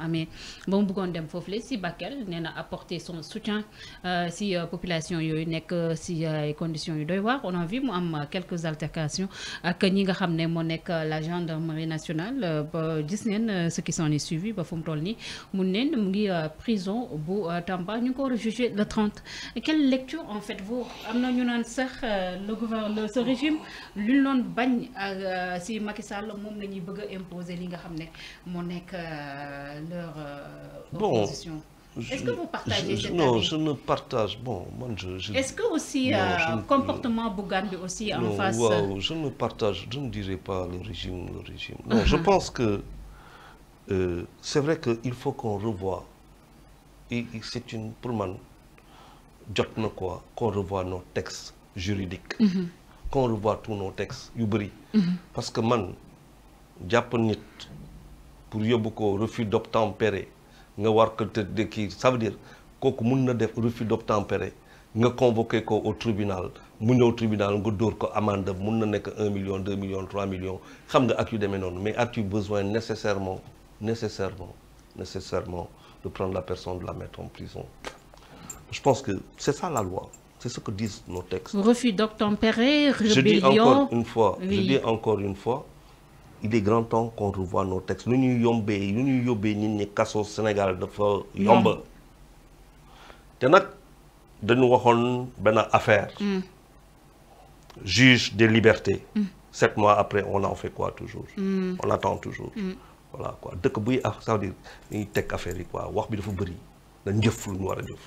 amee ba mu bëggoon dem foofu la si Bakel nee na apporter son soutien si population yooyu nekk si ay conditions yu doy waar on a vu mu am quelques altercations ak ñi nga xam ne moo nekk la gendarmerie nationale ba gis neen ce qui s'en est suivi ba fu mu toll nii mun neen mu ngi prison bu Tamba ñu ngi ko war a juger le 30 quelle lecture en fait vous am na ñu naan sax le gouvernement ce régime lu ñu doon bañ si Macky Sall moom la ñuy bëgg a imposer li nga xam ne moo nekk leur opposition. Est-ce que vous partagez cette non avis? je ne partage bon man est-ce que aussi comportement Bougane bi aussi en face waaw je ne partage je ne dirais pas le régime non je pense que c'est vrai que il faut qu'on revoie et c'est une pour man jot na quoi qu'on revoie nos textes juridiques qu'on revoie tous nos textes yu bëri parce que man jàpp nit pour yóbbu ko refus d'obtempérer nga war ko tëdd kii ça veut dire kooku mun na def refus d'obtempérer nga convoqué ko au tribunal mu ñëw tribunal nga dóor ko amende mun na nekk 1 million 2 millions 3 millions xam nga ak yu demee noonu mais as-tu besoin nécessairement de prendre la personne de la mettre en prison je pense que c'est ça la loi c'est ce que disent nos textes. Refus d'obtempérer, rébellion. Je dis encore une fois, il est grand temps qu'on revoie nos textes. Lu ñuy yóbbee nit ñi kaso Sénégal dafa yomb. te nag dañu waxoon benn affaire. Juge des libertés. 7 mois après on en fait quoi toujours. On attend toujours. Voilà quoi dëkk buy ça veut dire dañuy teg affaire yi quoi wax bi dafa bëri dañ jëf lu ñu war a jëf.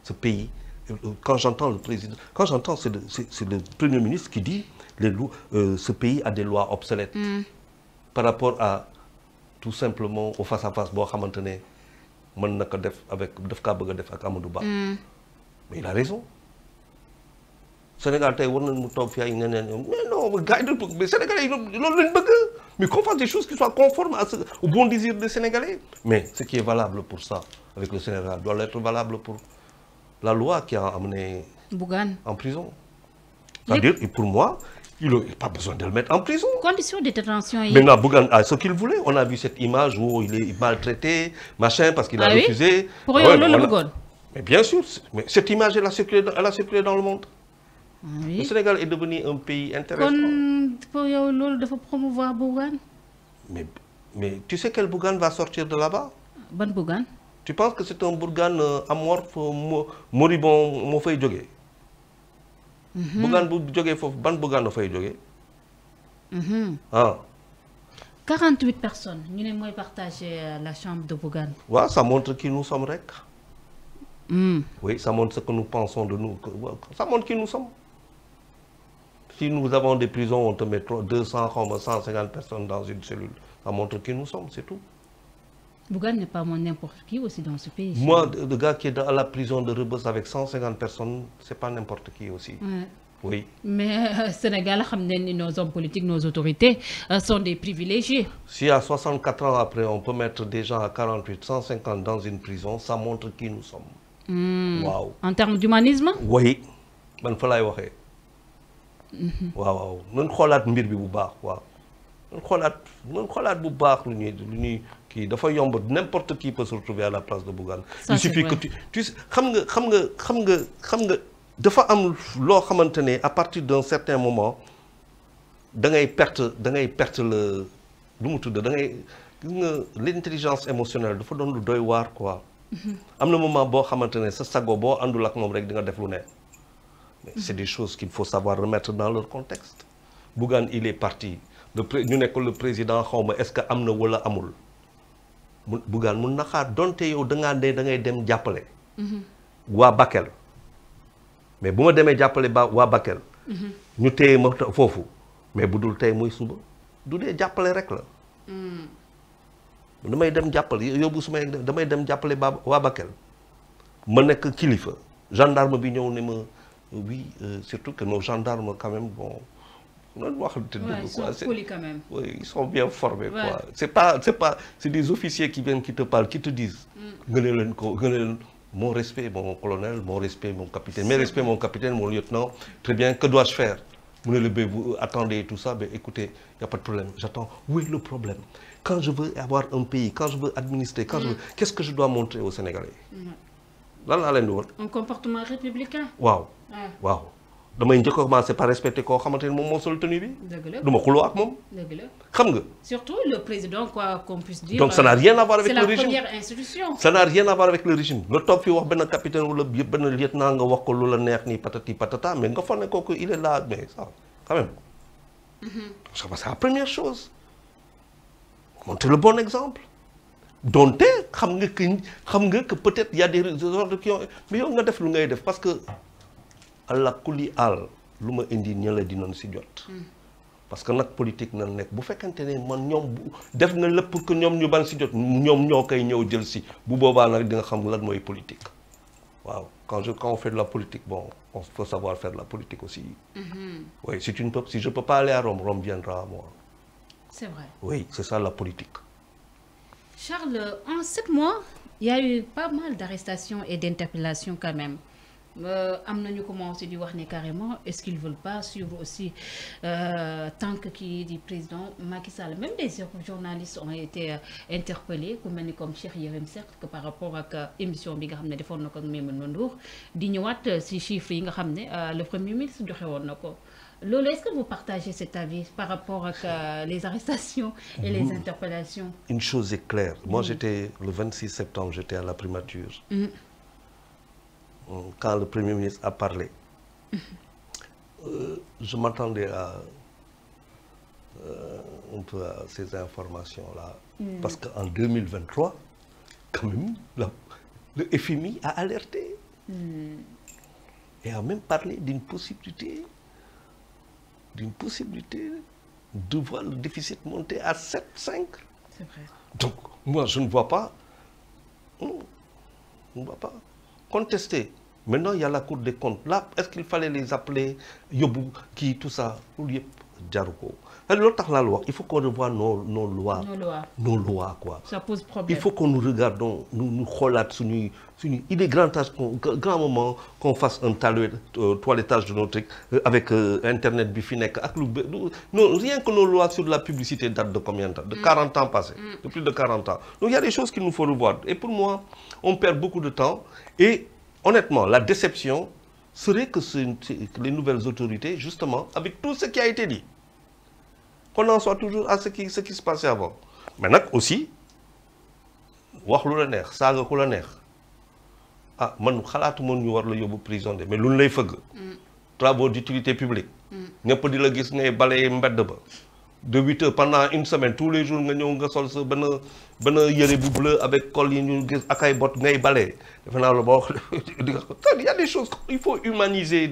Ce pays. Quand j'entends le président, c'est le Premier ministre qui dit ce pays a des lois obsolètes par rapport à tout simplement au face-à-face boo xamante ne mën na ko def avec daf kaa bëgg a def ak Amadou Ba. Mais il a raison. Sénégal tey war nañu mu toog fi ay ñeneen mais non gars yi bëgg mais Sénégalais yi loolu lañ bëgg mais qu'on fasse des choses qui soient conformes au bon désir des Sénégalais. Mais ce qui est valable pour ça avec le Sénégal doit être valable pour la loi qui a amené Bougane en prison. C'est-à-dire, pour moi, il n'a pas besoin de le mettre en prison. Conditions de détention. Maintenant, Bougane a ce qu'il voulait. On a vu cette image où il est maltraité, machin, parce qu'il a refusé. Pour le Bougane. Mais bien sûr, mais cette image, elle a circulé dans le monde. Oui. Le Sénégal est devenu un pays intéressant. Pour il faut promouvoir Bougane. Mais tu sais quel Bougane va sortir de là-bas? Bon Bougane. Tu penses que c'est un Bougane amorphe moribond moo fay jógee. Bougane bu jógee foofu ban Bougane la fay jógee. 48 personnes ñu ne mooy partager la chambre de Bougane. Ouais, ça montre qui nous sommes rek. Oui, ça montre ce que nous pensons de nous. Ça montre qui nous sommes. Si nous avons des prisons, on te met 200, 150 personnes dans une cellule. Ça montre qui nous sommes, c'est tout. Bougane n'est pas n'importe qui aussi dans ce pays. Moi, le gars qui est à la prison de Rebeuss avec 150 personnes, c'est pas n'importe qui aussi. Ouais. Oui. Mais Sénégal, nos hommes politiques, nos autorités sont des privilégiés. Si à 64 ans après, on peut mettre des gens à 48, 150 dans une prison, ça montre qui nous sommes. Wow. En termes d'humanisme? Oui. Man fa lay waxee. Waaw. Nañ xoolaat mbir bi bu baax waaw. Nañ xoolaat bu baax lu ñuy kii dafa yomb n'importe qui peut se retrouver à la place de Bougane. Il suffit que tu xam nga dafa am loo xamante ne à partir d'un certain moment da ngay perte le lu mu tudd da ngay gis nga l'intelligence émotionnelle dafa doon lu doy waar quoi. am na moment boo xamante ne sa sago boo àndul ak moom rek di nga def lu ne. Mais c'est des choses qu'il faut savoir remettre dans leur contexte. Bougane il est parti ñu nekk le président xaw ma est-ce que am na wala amul. Bougane mun na xaar donte yow da ngay dem jàppale. waa Bakel mais bu ma demee jàppale waa Bakel. ñu téye ma foofu mais bu dul tey muy suba du dee jàppale rek la. damay dem jàppale yóbbu su may damay dem jàppale waa Bakel ma nekk kilifa gendarme bi ñëw ne ma oui surtout que nos gendarmes quand même bon. Ils sont polis quand même. Oui, ils sont bien formés. Ouais. Quoi. C'est des officiers qui viennent, qui te parlent, qui te disent mon respect, mon colonel, mon respect, mon capitaine, mes respects, mon capitaine, mon lieutenant. Très bien, que dois-je faire? Vous attendez tout ça, ben écoutez, il n'y a pas de problème. J'attends. Où est le problème? quand je veux avoir un pays quand je veux administrer quand je veux qu'est-ce que je dois montrer aux Sénégalais lan laa leen di woon un comportement républicain. waaw waaw damay njëkk a commencer par respecter koo xamante ni moom moo sol tenue bi. dëgg la du ma xuloo ak moom. dëgg la xam nga. surtout le président quoi qu'on puisse dire. donc ça n'a rien à voir avec le régime c'est la première institution. ça n'a rien à voir avec le régime nga toog fii wax benn capitaine wala benn lieutenant nga wax ko lu la neex nii patati patata mais nga foog ne kooku il est là mais ça quand même. c'est la première chose. montrer le bon exemple. donte xam nga que peut-être y a des ordres qui ont mais yow nga def lu ngay def parce que. allah kulli aal lu ma indi ñëla dinañ si jot. parce que nag politique na nekk bu fekkente ne man ñoom def nga lépp pour que ñoom ñu ban si jot ñoom ñoo koy ñëw jël si bu boobaa nag di nga xam lan mooy politique. waaw quand on fait de la politique bon on faut savoir faire de la politique aussi. oui si je peux pas aller à Rome, Rome viendra à moi. c'est vrai. oui c'est ça la politique. Charles, en 7 mois il y a eu pas mal d'arrestations et d'interpellations quand même. am nañu commencé di wax ne carrément est-ce qu'ils veulent pas suivre aussi tant que kii di président Macky Sall même des journalistes ont été interpellés ku mel ni comme Cheikh Yérim Seck que par rapport ak émission bi nga xam ne defoon na ko ak Maimouna Ndour di ñëwaat ci chiffres yi nga xam ne le premier ministre joxe woon na ko loolu est-ce que vous partagez cet avis par rapport ak les arrestations et les interpellations. Une chose est claire, moi j'étais le 26 septembre j'étais à la primature. Quand le Premier ministre a parlé, je m'attendais à un peu à ces informations-là. Parce qu'en 2023, quand même, le FMI a alerté. Et a même parlé d'une possibilité de voir le déficit monter à 7,5. C'est vrai. Donc, moi, je ne vois pas contester. Maintenant, il y a la Cour des comptes. Là, est-ce qu'il fallait les appeler Yobu, qui, tout ça, Djaruko. La loi, il faut qu'on revoie nos lois. Nos lois, quoi. Ça pose problème. Il faut que nous regardions, nous relâchons. Il est grand moment qu'on fasse un toilettage de notre truc avec Internet Bifinek. Non, rien que nos lois sur la publicité datent de combien de temps? De 40 ans passés. De plus de 40 ans. Donc il y a des choses qu'il nous faut revoir. Et pour moi, on perd beaucoup de temps. Et honnêtement, la déception serait que les nouvelles autorités, justement, avec tout ce qui a été dit, qu'on en soit toujours à ce qui se passait avant. Maintenant aussi, wax lu la neex saaga ku la neex ah man xalaatu moon ñu war la yóbbu prison de mais lu lay fëgg travaux d'utilité publique ñëpp di la gis ngay balaye mbedd ba de 8 heures pendant une semaine tous les jours nga ñëw nga sol sa benn yëre bu bleu avec col yi ñu gis ak ay bot ngay balaye defe naa la boo di nga il y a des choses il faut humaniser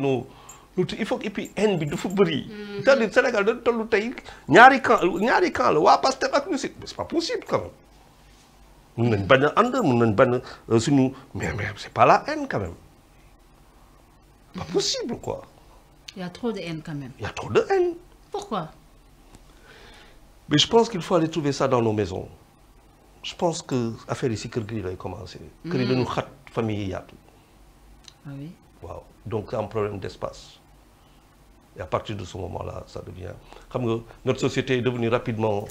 il faut et puis haine bi dafa bëri. c'est-à-dire Sénégal dañu toll tey ñaari camp la waa Pastef ak ñu si c'est pas possible quand même. mun nañ bañ a ànd mun nañ bañ a suñu mais c'est pas la haine quand même. Pas possible quoi. Il y a trop de haine quand même. Il y a trop de haine. Pourquoi? Mais je pense qu'il faut aller trouver ça dans nos maisons. Je pense que affaire ici kër gi lay commencer. Kër yi dañu xat famille yi yaatu. Ah oui. Waaw donc c'est un problème d'espace. Et à partir de ce moment-là, ça devient... Notre société est devenue rapidement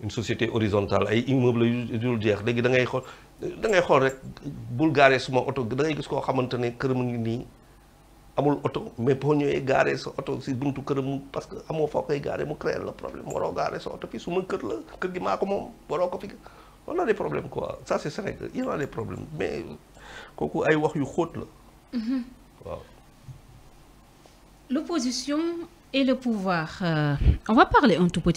une société horizontale. Ay immeubles yu dul jeex léegi da ngay xool rek bul gaaree suma oto da ngay gis koo xamante ne këram ngi nii amul oto mais boo ñëwee gaaree sa oto si buntu këram parce que amoo foo koy gaaree mu créer le problème waroo gaaree sa oto fii suma kër la kër gi maa ko moom waroo ko fi on a des problèmes quoi ça c'est Sénégal il y a des problèmes mais kooku ay wax yu xóot la waaw. L'opposition et le pouvoir. On va parler un tout petit